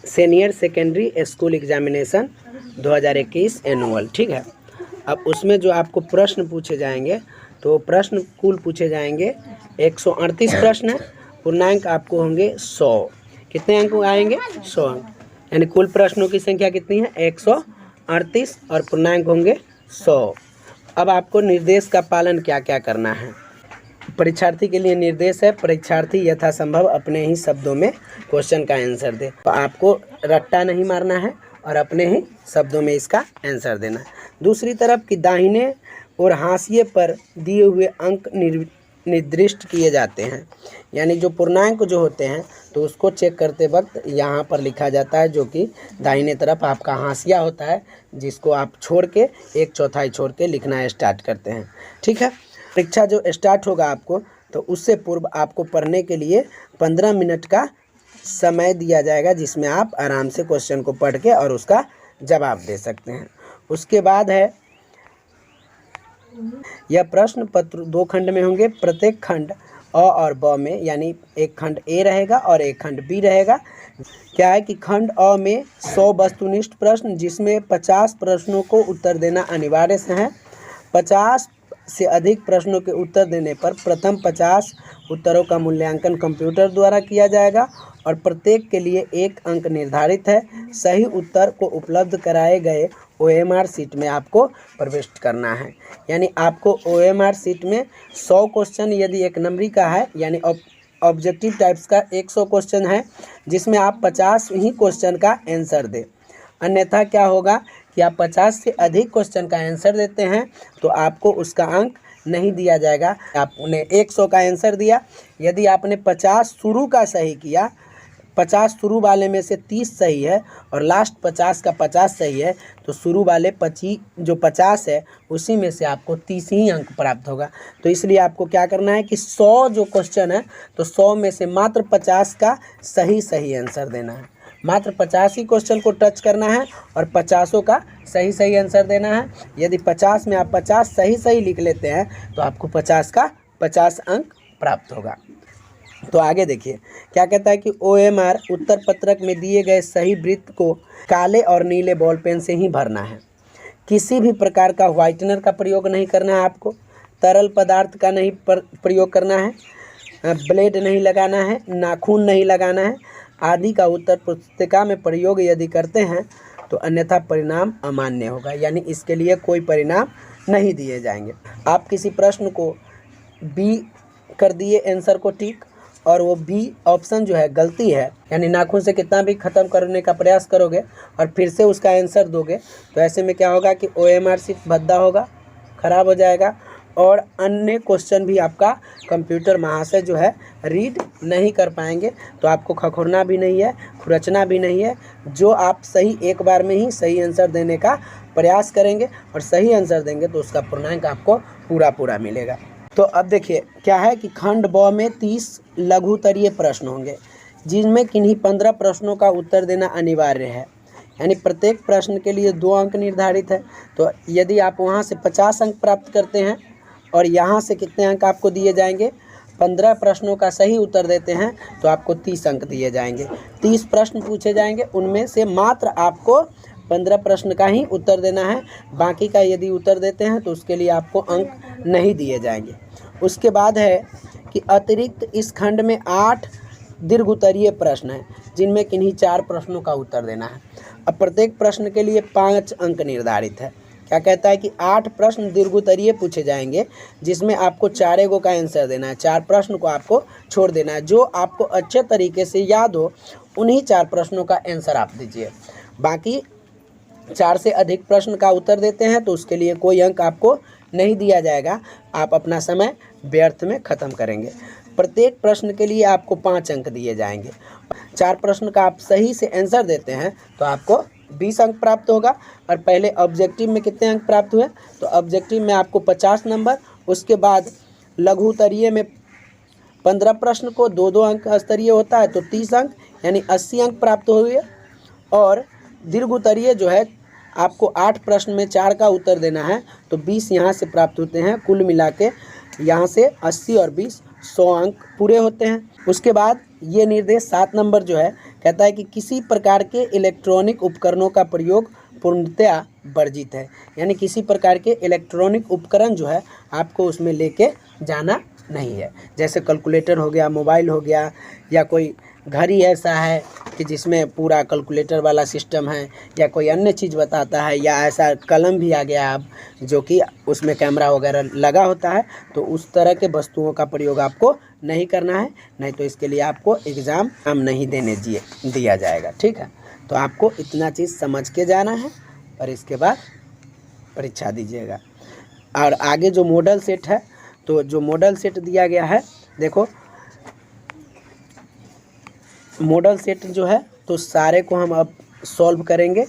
Senior secondary school examination 2021 annual, ठीक है। अब उसमें जो आपको प्रश्न पूछे जाएंगे, तो प्रश्न कुल पूछे जाएंगे 138 प्रश्न है, पूर्णांक आपको होंगे 100। कितने अंक आएंगे? 100 अंक, यानी कुल प्रश्नों की संख्या कितनी है? 138 और पूर्णांक होंगे 100। अब आपको निर्देश का पालन क्या क्या करना है। परीक्षार्थी के लिए निर्देश है, परीक्षार्थी यथासंभव अपने ही शब्दों में क्वेश्चन का आंसर दे। तो आपको रट्टा नहीं मारना है और अपने ही शब्दों में इसका आंसर देना है। दूसरी तरफ कि दाहिने और हाशिए पर दिए हुए अंक निर्दिष्ट किए जाते हैं, यानी जो पूर्णांक जो होते हैं तो उसको चेक करते वक्त यहाँ पर लिखा जाता है, जो कि दाहिने तरफ आपका हाशिया होता है, जिसको आप छोड़ के 1/4 छोड़ के लिखना स्टार्ट करते हैं, ठीक है। परीक्षा जो स्टार्ट होगा आपको, तो उससे पूर्व आपको पढ़ने के लिए 15 मिनट का समय दिया जाएगा, जिसमें आप आराम से क्वेश्चन को पढ़ के और उसका जवाब दे सकते हैं। उसके बाद है, यह प्रश्न पत्र 2 खंड में होंगे। प्रत्येक खंड अ और ब में, यानी एक खंड ए रहेगा और एक खंड बी रहेगा। क्या है कि खंड अ में 100 वस्तुनिष्ठ प्रश्न, जिसमें 50 प्रश्नों को उत्तर देना अनिवार्य है। 50 से अधिक प्रश्नों के उत्तर देने पर प्रथम 50 उत्तरों का मूल्यांकन कंप्यूटर द्वारा किया जाएगा और प्रत्येक के लिए 1 अंक निर्धारित है। सही उत्तर को उपलब्ध कराए गए OMR सीट में आपको प्रविष्ट करना है, यानी आपको OMR सीट में 100 क्वेश्चन, यदि 1 नंबरी का है, यानी ऑब्जेक्टिव टाइप्स का 100 क्वेश्चन है, जिसमें आप 50 ही क्वेश्चन का आंसर दें। अन्यथा क्या होगा कि आप 50 से अधिक क्वेश्चन का आंसर देते हैं तो आपको उसका अंक नहीं दिया जाएगा। आपने 100 का आंसर दिया, यदि आपने 50 शुरू का सही किया, 50 शुरू वाले में से 30 सही है और लास्ट 50 का 50 सही है, तो शुरू वाले 50 है उसी में से आपको 30 ही अंक प्राप्त होगा। तो इसलिए आपको क्या करना है कि 100 जो क्वेश्चन है, तो 100 में से मात्र 50 का सही आंसर देना है। मात्र 50 ही क्वेश्चन को टच करना है और 50 का सही आंसर देना है। यदि 50 में आप 50 सही लिख लेते हैं तो आपको 50 का 50 अंक प्राप्त होगा। तो आगे देखिए क्या कहता है कि OMR उत्तर पत्रक में दिए गए सही वृत्त को काले और नीले बॉल पेन से ही भरना है। किसी भी प्रकार का व्हाइटनर का प्रयोग नहीं करना है आपको, तरल पदार्थ का नहीं प्रयोग करना है, ब्लेड नहीं लगाना है, नाखून नहीं लगाना है आदि का उत्तर पुस्तिका में प्रयोग यदि करते हैं तो अन्यथा परिणाम अमान्य होगा, यानी इसके लिए कोई परिणाम नहीं दिए जाएंगे। आप किसी प्रश्न को बी कर दिए आंसर को टिक, और वो बी ऑप्शन जो है गलती है, यानी नाखून से कितना भी ख़त्म करने का प्रयास करोगे और फिर से उसका आंसर दोगे, तो ऐसे में क्या होगा कि OMR सीट भद्दा होगा, ख़राब हो जाएगा और अन्य क्वेश्चन भी आपका कंप्यूटर महाशय जो है रीड नहीं कर पाएंगे। तो आपको खखोरना भी नहीं है, खुरचना भी नहीं है। जो आप सही एक बार में ही सही आंसर देने का प्रयास करेंगे और सही आंसर देंगे तो उसका पूर्णांक आपको पूरा मिलेगा। तो अब देखिए क्या है कि खंड ब में 30 लघुतरीय प्रश्न होंगे, जिनमें किन्हीं 15 प्रश्नों का उत्तर देना अनिवार्य है, यानी प्रत्येक प्रश्न के लिए 2 अंक निर्धारित है। तो यदि आप वहाँ से 50 अंक प्राप्त करते हैं और यहाँ से कितने अंक आपको दिए जाएंगे, 15 प्रश्नों का सही उत्तर देते हैं तो आपको 30 अंक दिए जाएंगे। 30 प्रश्न पूछे जाएंगे, उनमें से मात्र आपको 15 प्रश्न का ही उत्तर देना है। बाकी का यदि उत्तर देते हैं तो उसके लिए आपको अंक नहीं दिए जाएंगे। उसके बाद है कि अतिरिक्त इस खंड में 8 दीर्घोत्तरीय प्रश्न हैं, जिनमें किन्हीं 4 प्रश्नों का उत्तर देना है। अब प्रत्येक प्रश्न के लिए 5 अंक निर्धारित है। क्या कहता है कि 8 प्रश्न दीर्घोत्तरीय पूछे जाएंगे, जिसमें आपको 4 गो का आंसर देना है। 4 प्रश्न को आपको छोड़ देना है। जो आपको अच्छे तरीके से याद हो उन्हीं 4 प्रश्नों का आंसर आप दीजिए। बाकी 4 से अधिक प्रश्न का उत्तर देते हैं तो उसके लिए कोई अंक आपको नहीं दिया जाएगा, आप अपना समय व्यर्थ में ख़त्म करेंगे। प्रत्येक प्रश्न के लिए आपको 5 अंक दिए जाएंगे। 4 प्रश्न का आप सही से आंसर देते हैं तो आपको 20 अंक प्राप्त होगा। और पहले ऑब्जेक्टिव में कितने अंक प्राप्त हुए, तो ऑब्जेक्टिव में आपको 50 नंबर, उसके बाद लघुतरीय में 15 प्रश्न को 2-2 अंक स्तरीय होता है तो 30 अंक यानी 80 अंक प्राप्त हुए। और दीर्घोत्तरीय जो है आपको 8 प्रश्न में 4 का उत्तर देना है तो 20 यहाँ से प्राप्त होते हैं। कुल मिला के यहाँ से 80 और 20 100 अंक पूरे होते हैं। उसके बाद ये निर्देश 7 नंबर जो है कहता है कि किसी प्रकार के इलेक्ट्रॉनिक उपकरणों का प्रयोग पूर्णतया वर्जित है, यानी किसी प्रकार के इलेक्ट्रॉनिक उपकरण जो है आपको उसमें लेके जाना नहीं है। जैसे कैलकुलेटर हो गया, मोबाइल हो गया, या कोई घड़ी ऐसा है कि जिसमें पूरा कैलकुलेटर वाला सिस्टम है, या कोई अन्य चीज़ बताता है, या ऐसा कलम भी आ गया अब जो कि उसमें कैमरा वगैरह लगा होता है, तो उस तरह के वस्तुओं का प्रयोग आपको नहीं करना है, नहीं तो इसके लिए आपको एग्ज़ाम नहीं देने दिया जाएगा। ठीक है, तो आपको इतना चीज़ समझ के जाना है और इसके बाद परीक्षा दीजिएगा। और आगे जो मॉडल सेट है, तो जो मॉडल सेट दिया गया है, देखो मॉडल सेट जो है तो सारे को हम अब सॉल्व करेंगे।